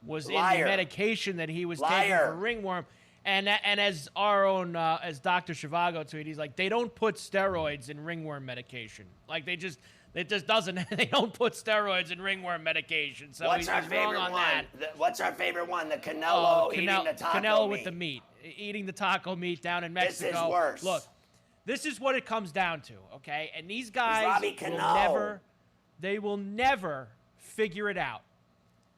was in the medication that he was taking for ringworm. And as our own, as Dr. Zhivago tweeted, he's like, they don't put steroids in ringworm medication. Like it just doesn't. They don't put steroids in ringworm medication. So what's our favorite one? What's our favorite one? The Canelo eating the taco Canelo meat. with the meat, eating the taco meat down in Mexico. This is worse. Look, this is what it comes down to, okay? And these guys will never figure it out.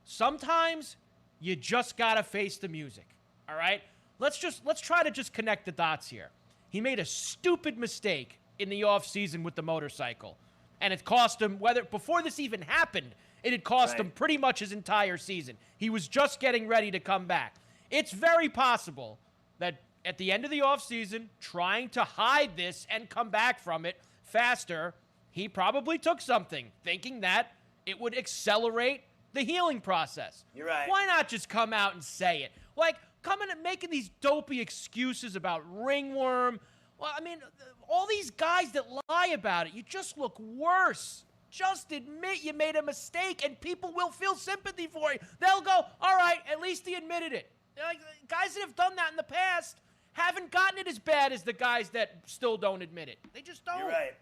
Sometimes you just gotta face the music. All right? Let's try to just connect the dots here. He made a stupid mistake in the offseason with the motorcycle. And it cost him, before this even happened, it had cost him pretty much his entire season. He was just getting ready to come back. It's very possible that at the end of the offseason, trying to hide this and come back from it faster, he probably took something, thinking that it would accelerate the healing process. You're right. Why not just come out and say it? Like, coming and making these dopey excuses about ringworm. Well, I mean, all these guys that lie about it, you just look worse. Just admit you made a mistake, and people will feel sympathy for you. They'll go, all right, at least he admitted it. Like, guys that have done that in the past haven't gotten it as bad as the guys that still don't admit it. They just don't. You're right.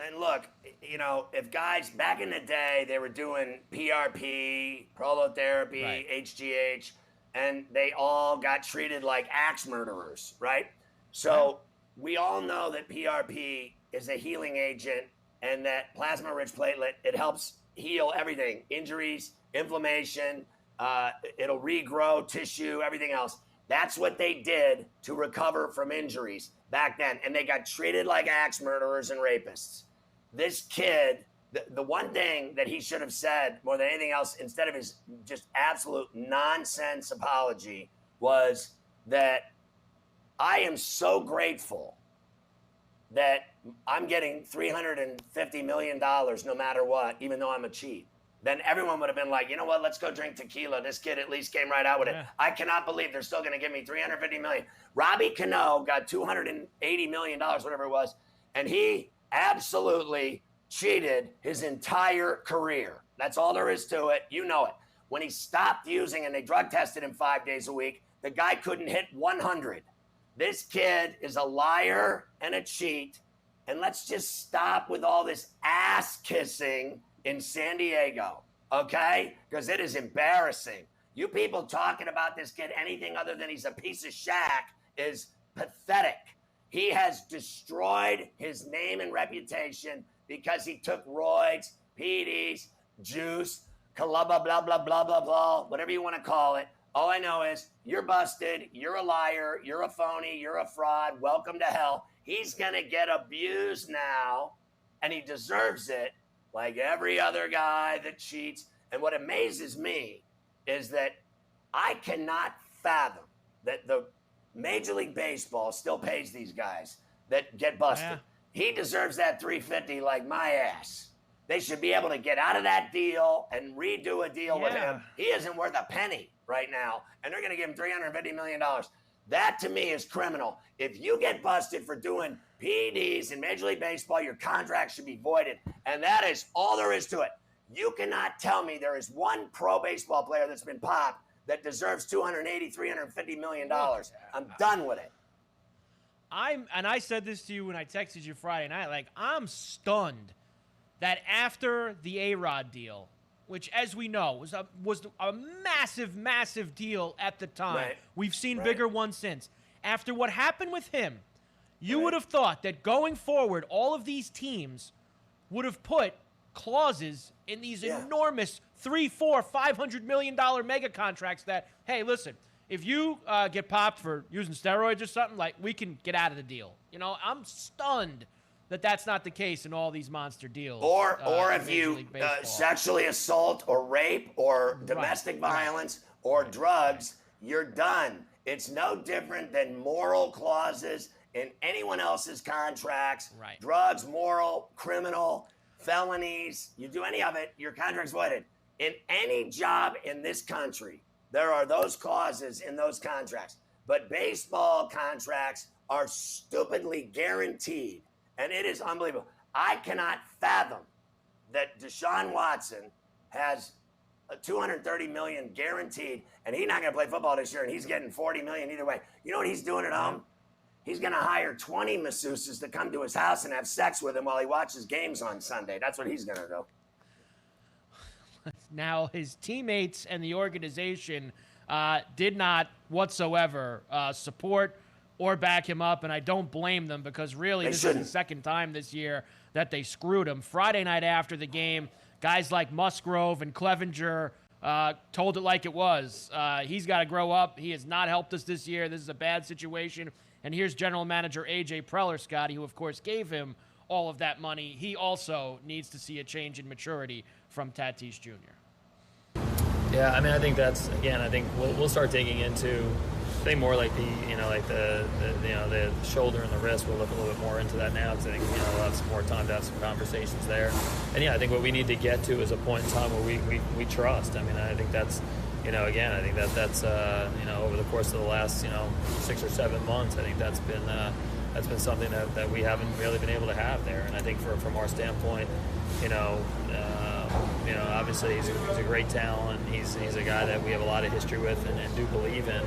And look, you know, if guys back in the day, they were doing PRP, prolotherapy, HGH, and they all got treated like axe murderers, right? So we all know that PRP is a healing agent and that plasma-rich platelet, it helps heal everything, injuries, inflammation, it'll regrow tissue, everything else. That's what they did to recover from injuries back then. And they got treated like axe murderers and rapists. This kid, the one thing that he should have said more than anything else, instead of his just absolute nonsense apology, was that I am so grateful that I'm getting $350 million no matter what, even though I'm a cheat. Then everyone would have been like, you know what, let's go drink tequila. This kid at least came right out with it. I cannot believe they're still going to give me $350 million. Robbie Cano got $280 million, whatever it was, and he absolutely cheated his entire career. That's all there is to it. You know it. When he stopped using and they drug tested him 5 days a week, the guy couldn't hit 100. This kid is a liar and a cheat. And let's just stop with all this ass kissing in San Diego, okay? Because it is embarrassing. You people talking about this kid anything other than he's a piece of shack is pathetic. He has destroyed his name and reputation because he took roids, PEDs, juice, blah, blah, blah, blah, blah, blah, whatever you want to call it. All I know is you're busted, you're a liar, you're a phony, you're a fraud, welcome to hell. He's going to get abused now, and he deserves it like every other guy that cheats. And what amazes me is that I cannot fathom that the Major League Baseball still pays these guys that get busted. Yeah. He deserves that $350 like my ass. They should be able to get out of that deal and redo a deal with him. He isn't worth a penny right now, and they're going to give him $350 million. That, to me, is criminal. If you get busted for doing PEDs in Major League Baseball, your contract should be voided, and that is all there is to it. You cannot tell me there is one pro baseball player that's been popped that deserves $280, $350 million. I'm done with it. I said this to you when I texted you Friday night, like, I'm stunned that after the A-Rod deal, which, as we know, was a massive, massive deal at the time. Right. We've seen bigger ones since. After what happened with him, you would have thought that going forward, all of these teams would have put clauses in these enormous $300, $400, $500 million mega contracts that, hey, listen, if you get popped for using steroids or something, like, we can get out of the deal. You know, I'm stunned that that's not the case in all these monster deals. Or if you sexually assault or rape or domestic violence or drugs, you're done. It's no different than moral clauses in anyone else's contracts. Right. Drugs, moral, criminal, felonies. You do any of it, your contract's voided. In any job in this country, there are those clauses in those contracts. But baseball contracts are stupidly guaranteed. And it is unbelievable. I cannot fathom that Deshaun Watson has a $230 million guaranteed, and he's not going to play football this year, and he's getting $40 million either way. You know what he's doing at home? He's going to hire 20 masseuses to come to his house and have sex with him while he watches games on Sunday. That's what he's going to do. Now, his teammates and the organization did not whatsoever support or back him up, and I don't blame them because really this is the second time this year that they screwed him. Friday night after the game, guys like Musgrove and Clevenger told it like it was. He's got to grow up. He has not helped us this year. This is a bad situation. And here's general manager A.J. Preller, Scotty, who, of course, gave him all of that money. He also needs to see a change in maturity from Tatís Jr. Yeah, I mean, I think that's, again, I think we'll start digging into, I think more like the shoulder and the wrist. We'll look a little bit more into that now because I think, we'll have some more time to have some conversations there. And yeah, I think what we need to get to is a point in time where we trust. I mean, I think that's, again, I think that's over the course of the last, 6 or 7 months, I think that's been something that we haven't really been able to have there. And I think from our standpoint, obviously he's a great talent. He's a guy that we have a lot of history with and do believe in.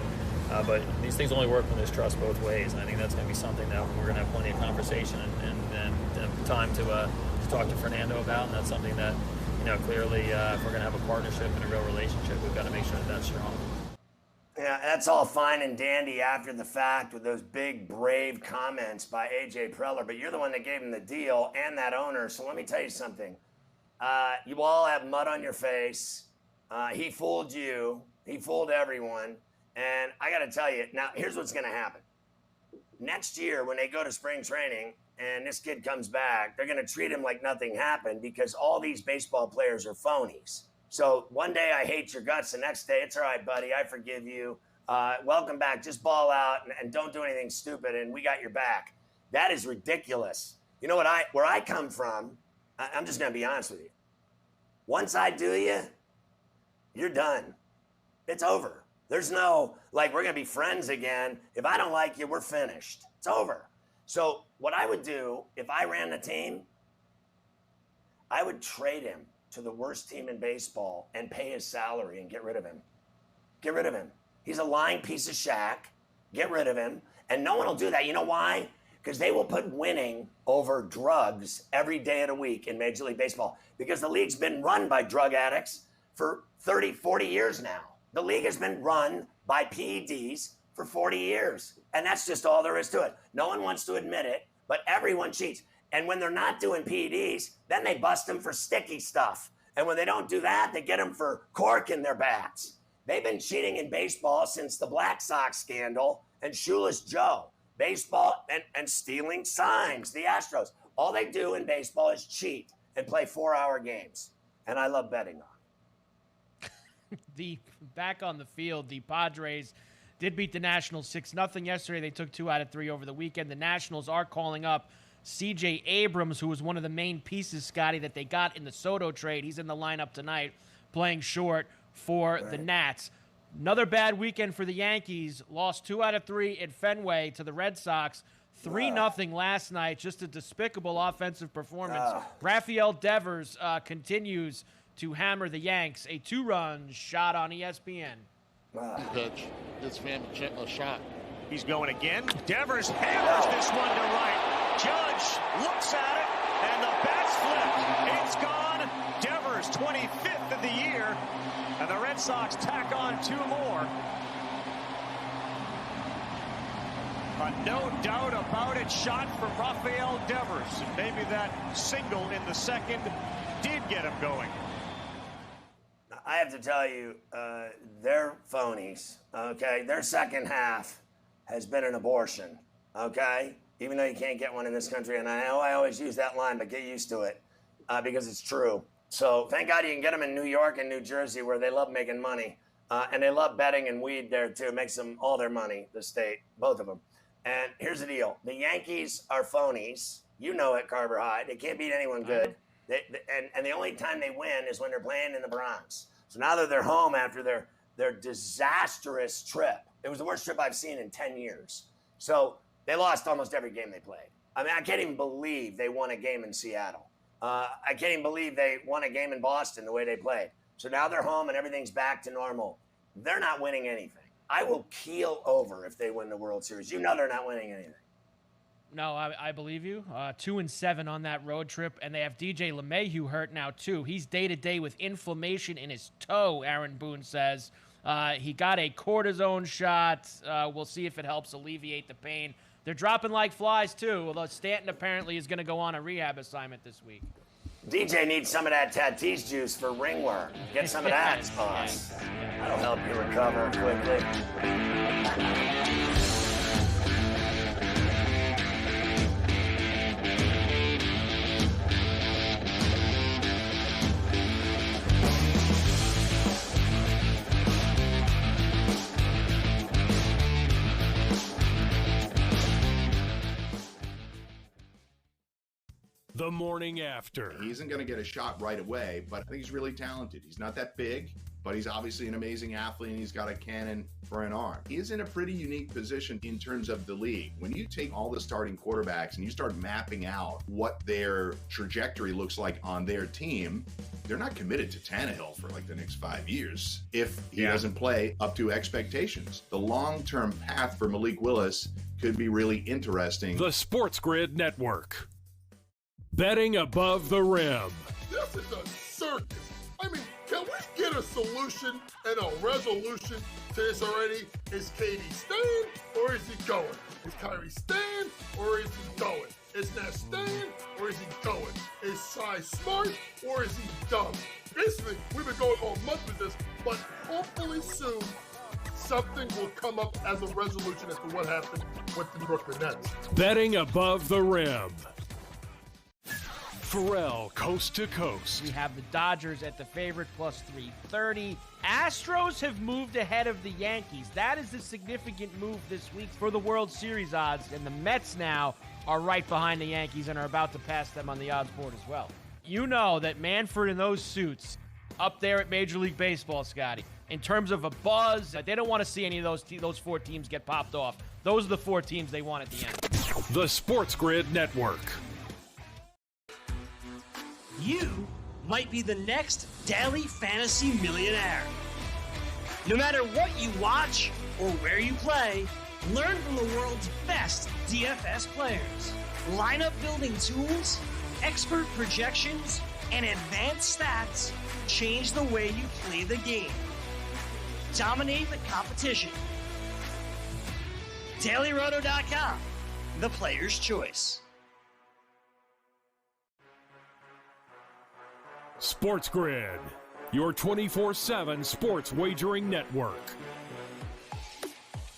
But these things only work when there's trust both ways. And I think that's going to be something that we're going to have plenty of conversation and time to talk to Fernando about. And that's something that, clearly if we're going to have a partnership and a real relationship, we've got to make sure that that's strong. Yeah, that's all fine and dandy after the fact with those big, brave comments by A.J. Preller, but you're the one that gave him the deal and that owner. So let me tell you something. You all have mud on your face. He fooled you. He fooled everyone. And I got to tell you, now, here's what's going to happen. Next year, when they go to spring training and this kid comes back, they're going to treat him like nothing happened because all these baseball players are phonies. So one day I hate your guts. The next day, it's all right, buddy. I forgive you. Welcome back. Just ball out and don't do anything stupid, and we got your back. That is ridiculous. You know where I come from, I'm just going to be honest with you. Once I do you, you're done. It's over. There's no, we're going to be friends again. If I don't like you, we're finished. It's over. So what I would do if I ran the team, I would trade him to the worst team in baseball and pay his salary and get rid of him. Get rid of him. He's a lying piece of shack. Get rid of him. And no one will do that. You know why? Because they will put winning over drugs every day of the week in Major League Baseball. Because the league's been run by drug addicts for 30, 40 years now. The league has been run by PEDs for 40 years. And that's just all there is to it. No one wants to admit it, but everyone cheats. And when they're not doing PEDs, then they bust them for sticky stuff. And when they don't do that, they get them for cork in their bats. They've been cheating in baseball since the Black Sox scandal and Shoeless Joe. Baseball and stealing signs, the Astros. All they do in baseball is cheat and play 4-hour games. And I love betting on it. Back on the field, the Padres did beat the Nationals 6-0 yesterday. They took 2 out of 3 over the weekend. The Nationals are calling up C.J. Abrams, who was one of the main pieces, Scotty, that they got in the Soto trade. He's in the lineup tonight, playing short for the Nats. Another bad weekend for the Yankees. Lost 2 out of 3 at Fenway to the Red Sox. 3-0 last night. Just a despicable offensive performance. Rafael Devers continues to hammer the Yanks. A 2-run shot on ESPN. Pitch. Gives Van a shot. He's going again. Devers hammers this one to right. Judge looks at it, and the bat's flipped. It's gone. Devers, 25th of the year, and the Red Sox tack on 2 more. A no doubt about it shot from Rafael Devers. And maybe that single in the second did get him going. I have to tell you, they're phonies, okay? Their second half has been an abortion, okay? Even though you can't get one in this country, and I know I always use that line, but get used to it because it's true. So thank God you can get them in New York and New Jersey where they love making money, and they love betting and weed there too. It makes them all their money, the state, both of them. And here's the deal. The Yankees are phonies. You know it, Carver High. They can't beat anyone good. And the only time they win is when they're playing in the Bronx. So now that they're home after their disastrous trip. It was the worst trip I've seen in 10 years. So they lost almost every game they played. I mean, I can't even believe they won a game in Seattle. I can't even believe they won a game in Boston the way they played. So now they're home and everything's back to normal. They're not winning anything. I will keel over if they win the World Series. You know they're not winning anything. No, I believe you. 2-7 on that road trip, and they have DJ LeMahieu hurt now too. He's day-to-day with inflammation in his toe, Aaron Boone says. He got a cortisone shot. We'll see if it helps alleviate the pain. They're dropping like flies too, although Stanton apparently is going to go on a rehab assignment this week. DJ needs some of that Tatís juice for ringworm. Get some of that, boss. That'll help you recover quickly. The morning after. He isn't going to get a shot right away, but I think he's really talented. He's not that big, but he's obviously an amazing athlete, and he's got a cannon for an arm. He is in a pretty unique position in terms of the league. When you take all the starting quarterbacks and you start mapping out what their trajectory looks like on their team, they're not committed to Tannehill for like the next 5 years if he doesn't play up to expectations. The long-term path for Malik Willis could be really interesting. The Sports Grid Network. Betting above the rim. This is a circus. I mean, can we get a solution and a resolution to this already? Is KD staying or is he going? Is Kyrie staying or is he going? Is Nash staying or is he going? Is Cy smart or is he dumb? Basically, we've been going all month with this, but hopefully soon something will come up as a resolution as to what happened with the Brooklyn Nets. Betting above the rim. Ferrall, coast to coast. We have the Dodgers at the favorite plus 330. Astros have moved ahead of the Yankees. That is a significant move this week for the World Series odds. And the Mets now are right behind the Yankees and are about to pass them on the odds board as well. You know that Manfred in those suits up there at Major League Baseball, Scotty, in terms of a buzz, they don't want to see any of those 4 teams get popped off. Those are the 4 teams they want at the end. The Sports Grid Network. You might be the next daily fantasy millionaire. No matter what you watch or where you play, learn from the world's best DFS players. Lineup building tools, expert projections, and advanced stats change the way you play the game. Dominate the competition. DailyRoto.com, the player's choice. Sports Grid, your 24/7 sports wagering network.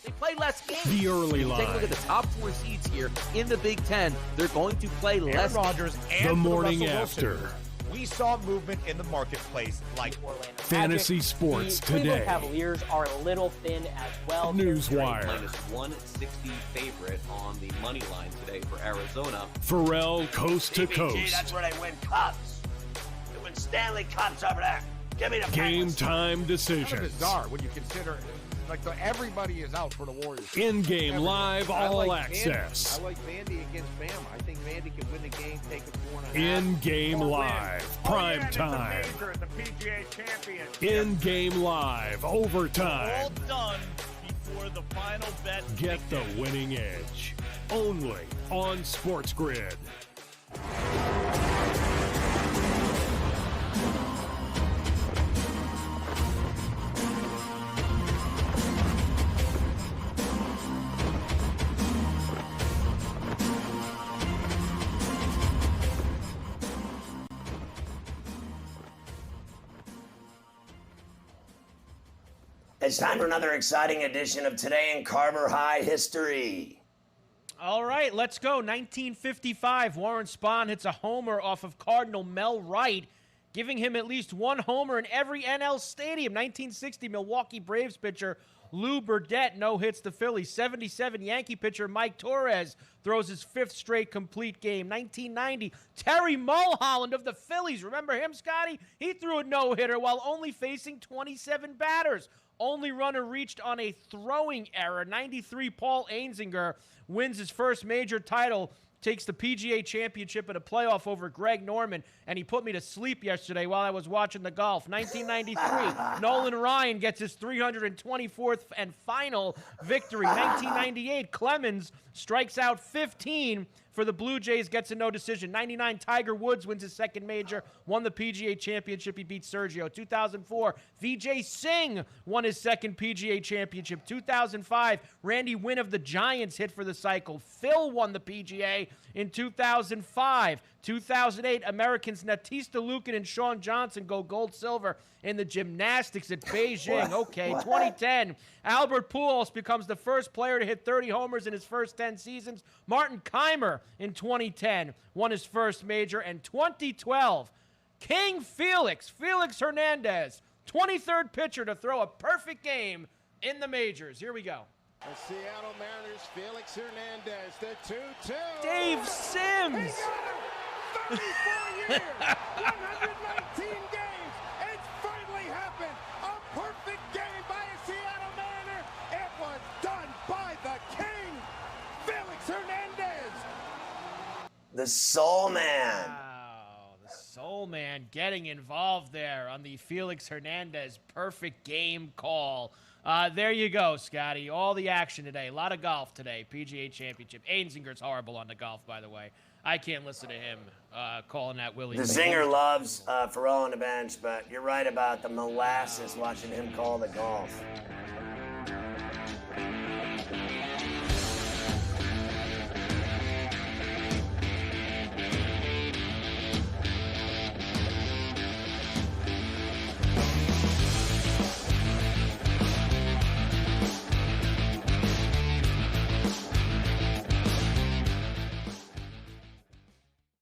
They play less games. The early line. Take a look at the top 4 seeds here in the Big Ten. They're going to play less. Aaron Rodgers and the morning Russell after. Wilson. We saw movement in the marketplace like Fantasy Sports the Today. Cleveland Cavaliers are a little thin as well. Newswire. Minus 160 favorite on the money line today for Arizona. Ferrall, coast to CBG, coast. that's where they win cups. They win Stanley Cups over there. Give me the Game Penguins. time decisions. Kind of bizarre when you consider everybody is out for the Warriors. In-game live, all I like access. I like Vandy against Bama. I think Vandy can win the game, take it 4.5. In-game live, prime time. The PGA champion. In-game live, overtime. All done for the final bet. Get the winning edge. Only on Sports Grid. It's time for another exciting edition of Today in Carver High History. All right, let's go. 1955, Warren Spahn hits a homer off of Cardinal Mel Wright, giving him at least one homer in every NL stadium. 1960, Milwaukee Braves pitcher Lou Burdett no-hits the Phillies. 77, Yankee pitcher Mike Torres throws his 5th straight complete game. 1990, Terry Mulholland of the Phillies. Remember him, Scotty? He threw a no-hitter while only facing 27 batters. Only runner reached on a throwing error. 93, Paul Einziger wins his first major title, takes the PGA Championship in a playoff over Greg Norman, and he put me to sleep yesterday while I was watching the golf. 1993, Nolan Ryan gets his 324th and final victory. 1998, Clemens strikes out 15 for the Blue Jays, gets a no decision. 99, Tiger Woods wins his second major, won the PGA Championship. He beat Sergio. 2004, Vijay Singh won his second PGA Championship. 2005, Randy Wynn of the Giants hit for the cycle. Phil won the PGA in 2005. 2008, Americans Tatís and Shawn Johnson go gold-silver in the gymnastics at Beijing. Okay, 2010, Albert Pujols becomes the first player to hit 30 homers in his first 10 seasons. Martin Keimer in 2010 won his first major. And 2012, King Felix Hernandez, 23rd pitcher to throw a perfect game in the majors. Here we go. The Seattle Mariners, Felix Hernandez, the 2-2. Dave Sims. 34 years, 119 games. It's finally happened. A perfect game by a Seattle Mariner. It was done by the King, Felix Hernandez. The Soul Man. Wow, the Soul Man getting involved there on the Felix Hernandez perfect game call. There you go, Scotty. All the action today. A lot of golf today. PGA Championship. Einzinger's horrible on the golf, by the way. I can't listen to him calling that Willie. The Zinger loves Ferrall on the bench, but you're right about the molasses watching him call the golf.